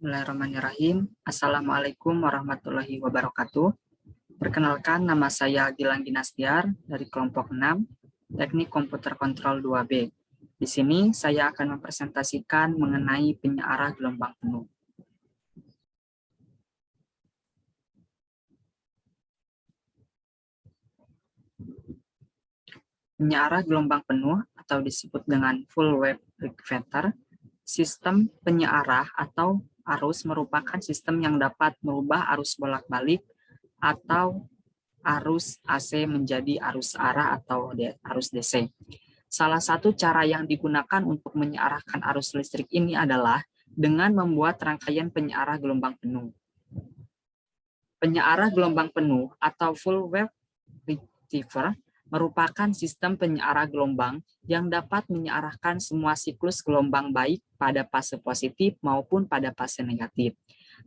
Bismillahirrahmanirrahim. Assalamualaikum warahmatullahi wabarakatuh. Perkenalkan, nama saya Gilang Dinastiar dari kelompok 6, Teknik Komputer Kontrol 2B. Di sini saya akan mempresentasikan mengenai penyearah gelombang penuh. Penyearah gelombang penuh atau disebut dengan full wave regulator, sistem penyearah atau arus merupakan sistem yang dapat merubah arus bolak-balik atau arus AC menjadi arus arah atau arus DC. Salah satu cara yang digunakan untuk menyearahkan arus listrik ini adalah dengan membuat rangkaian penyearah gelombang penuh. Penyearah gelombang penuh atau full wave rectifier merupakan sistem penyearah gelombang yang dapat menyearahkan semua siklus gelombang baik pada fase positif maupun pada fase negatif.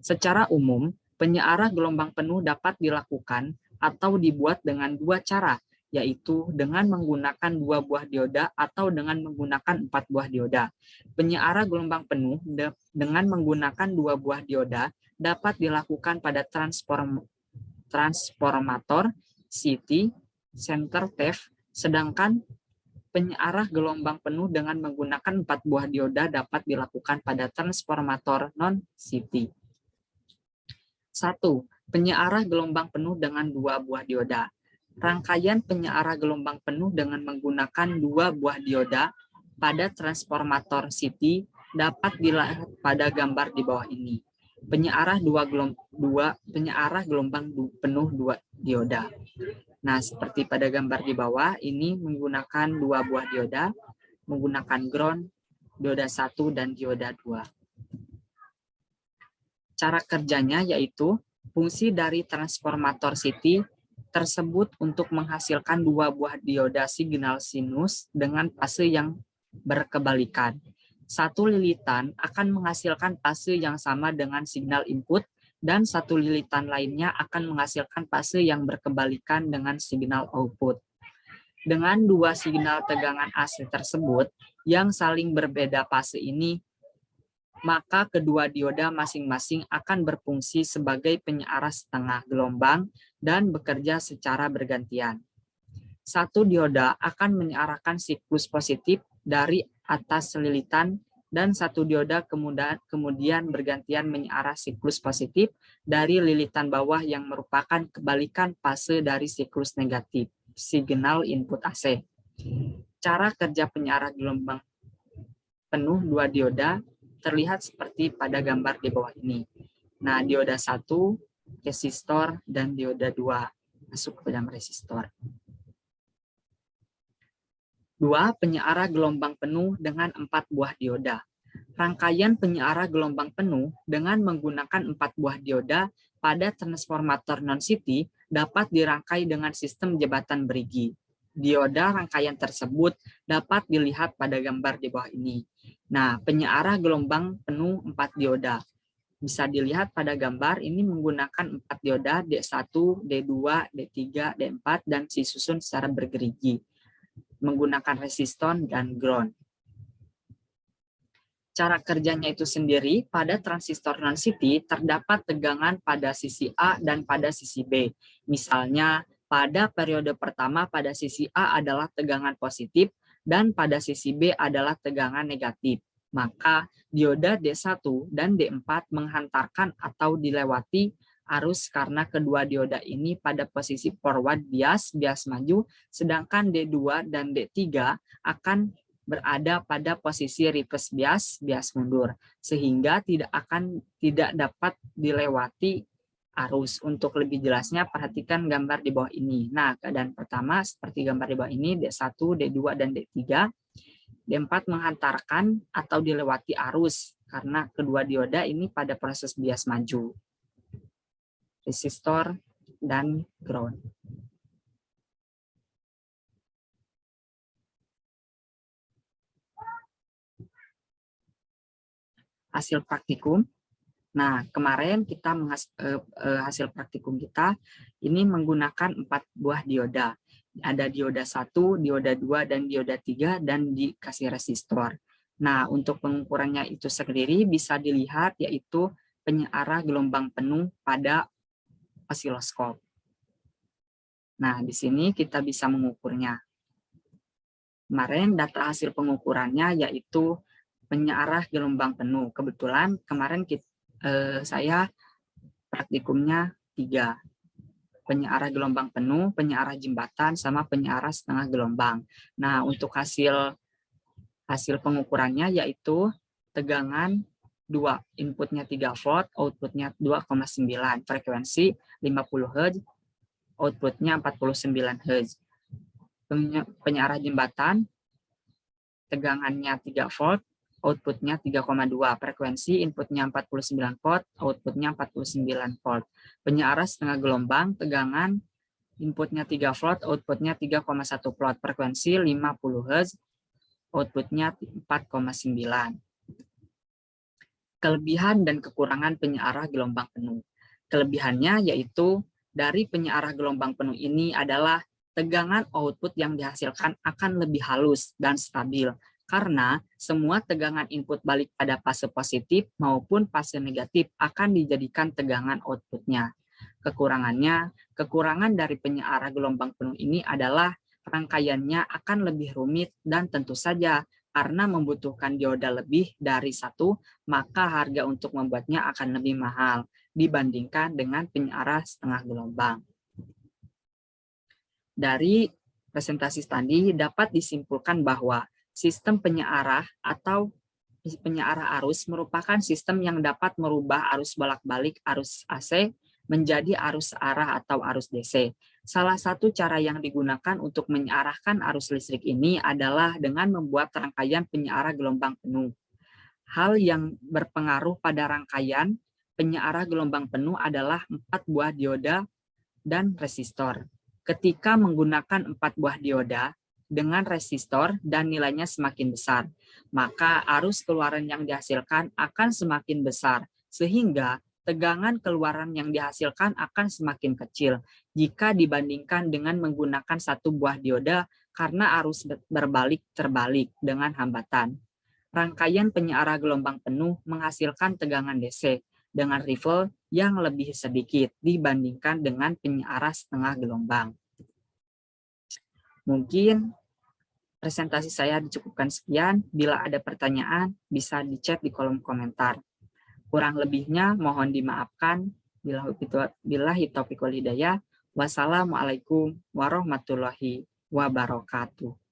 Secara umum, penyearah gelombang penuh dapat dilakukan atau dibuat dengan dua cara, yaitu dengan menggunakan 2 buah dioda atau dengan menggunakan 4 buah dioda. Penyearah gelombang penuh dengan menggunakan 2 buah dioda dapat dilakukan pada transformator CT center TEF, sedangkan penyearah gelombang penuh dengan menggunakan 4 buah dioda dapat dilakukan pada transformator non-CT. 1. Penyearah gelombang penuh dengan 2 buah dioda. Rangkaian penyearah gelombang penuh dengan menggunakan 2 buah dioda pada transformator CT dapat dilihat pada gambar di bawah ini. Penyearah gelombang penuh 2 dioda. Nah, seperti pada gambar di bawah, ini menggunakan 2 buah dioda, menggunakan ground, dioda 1, dan dioda 2. Cara kerjanya yaitu, fungsi dari transformator CT tersebut untuk menghasilkan 2 buah dioda signal sinus dengan fase yang berkebalikan. Satu lilitan akan menghasilkan fase yang sama dengan signal input, dan satu lilitan lainnya akan menghasilkan fase yang berkebalikan dengan signal output. Dengan 2 signal tegangan AC tersebut yang saling berbeda fase ini, maka kedua dioda masing-masing akan berfungsi sebagai penyearah setengah gelombang dan bekerja secara bergantian. Satu dioda akan menyearahkan siklus positif dari atas lilitan, dan satu dioda kemudian bergantian menyearah siklus positif dari lilitan bawah yang merupakan kebalikan fase dari siklus negatif, signal input AC. Cara kerja penyearah gelombang penuh 2 dioda terlihat seperti pada gambar di bawah ini. Nah, dioda 1, resistor, dan dioda 2 masuk ke dalam resistor. 2. Penyearah gelombang penuh dengan 4 buah dioda. Rangkaian penyearah gelombang penuh dengan menggunakan 4 buah dioda pada transformator non-CT dapat dirangkai dengan sistem jembatan berigi. Dioda rangkaian tersebut dapat dilihat pada gambar di bawah ini. Nah, penyearah gelombang penuh 4 dioda. Bisa dilihat pada gambar ini menggunakan 4 dioda D1, D2, D3, D4, dan disusun secara bergerigi, menggunakan resistor dan ground. Cara kerjanya itu sendiri, pada transistor non-CT terdapat tegangan pada sisi A dan pada sisi B. Misalnya, pada periode pertama pada sisi A adalah tegangan positif dan pada sisi B adalah tegangan negatif. Maka dioda D1 dan D4 menghantarkan atau dilewati arus karena kedua dioda ini pada posisi forward bias maju, sedangkan D2 dan D3 akan berada pada posisi reverse bias mundur, sehingga tidak dapat dilewati arus. Untuk lebih jelasnya, perhatikan gambar di bawah ini. Nah, keadaan pertama seperti gambar di bawah ini, D1, D2, dan D3. D4 menghantarkan atau dilewati arus karena kedua dioda ini pada proses bias maju, resistor, dan ground. Hasil praktikum. Nah, kemarin kita hasil praktikum kita ini menggunakan 4 buah dioda. Ada dioda 1, dioda 2, dan dioda 3, dan dikasih resistor. Nah, untuk pengukurannya itu sendiri bisa dilihat, yaitu penyearah gelombang penuh pada osiloskop. Nah, di sini kita bisa mengukurnya. Kemarin data hasil pengukurannya yaitu penyearah gelombang penuh. Kebetulan kemarin saya praktikumnya 3. Penyearah gelombang penuh, penyearah jembatan, sama penyearah setengah gelombang. Nah, untuk hasil pengukurannya yaitu tegangan 2, inputnya 3 volt, outputnya 2,9, frekuensi 50 Hz, outputnya 49 Hz. Penyearah jembatan, tegangannya 3 volt, outputnya 3,2, frekuensi inputnya 49 volt, outputnya 49 volt. Penyearah setengah gelombang, tegangan inputnya 3 volt, outputnya 3,1 volt, frekuensi 50 Hz, outputnya 4,9. Kelebihan dan kekurangan penyearah gelombang penuh. Kelebihannya yaitu dari penyearah gelombang penuh ini adalah tegangan output yang dihasilkan akan lebih halus dan stabil karena semua tegangan input balik pada fase positif maupun fase negatif akan dijadikan tegangan outputnya. Kekurangan dari penyearah gelombang penuh ini adalah rangkaiannya akan lebih rumit dan tentu saja karena membutuhkan dioda lebih dari 1, maka harga untuk membuatnya akan lebih mahal dibandingkan dengan penyearah setengah gelombang. Dari presentasi tadi dapat disimpulkan bahwa sistem penyearah atau penyearah arus merupakan sistem yang dapat merubah arus bolak-balik arus AC menjadi arus arah atau arus DC. Salah satu cara yang digunakan untuk menyearahkan arus listrik ini adalah dengan membuat rangkaian penyearah gelombang penuh. Hal yang berpengaruh pada rangkaian penyearah gelombang penuh adalah 4 buah dioda dan resistor. Ketika menggunakan 4 buah dioda dengan resistor dan nilainya semakin besar, maka arus keluaran yang dihasilkan akan semakin besar, sehingga tegangan keluaran yang dihasilkan akan semakin kecil jika dibandingkan dengan menggunakan 1 buah dioda karena arus berbalik terbalik dengan hambatan. Rangkaian penyearah gelombang penuh menghasilkan tegangan DC dengan ripple yang lebih sedikit dibandingkan dengan penyearah setengah gelombang. Mungkin presentasi saya dicukupkan sekian. Bila ada pertanyaan, bisa di-chat di kolom komentar. Kurang lebihnya mohon dimaafkan. Billahi taufiq wal hidayah. Wassalamualaikum warahmatullahi wabarakatuh.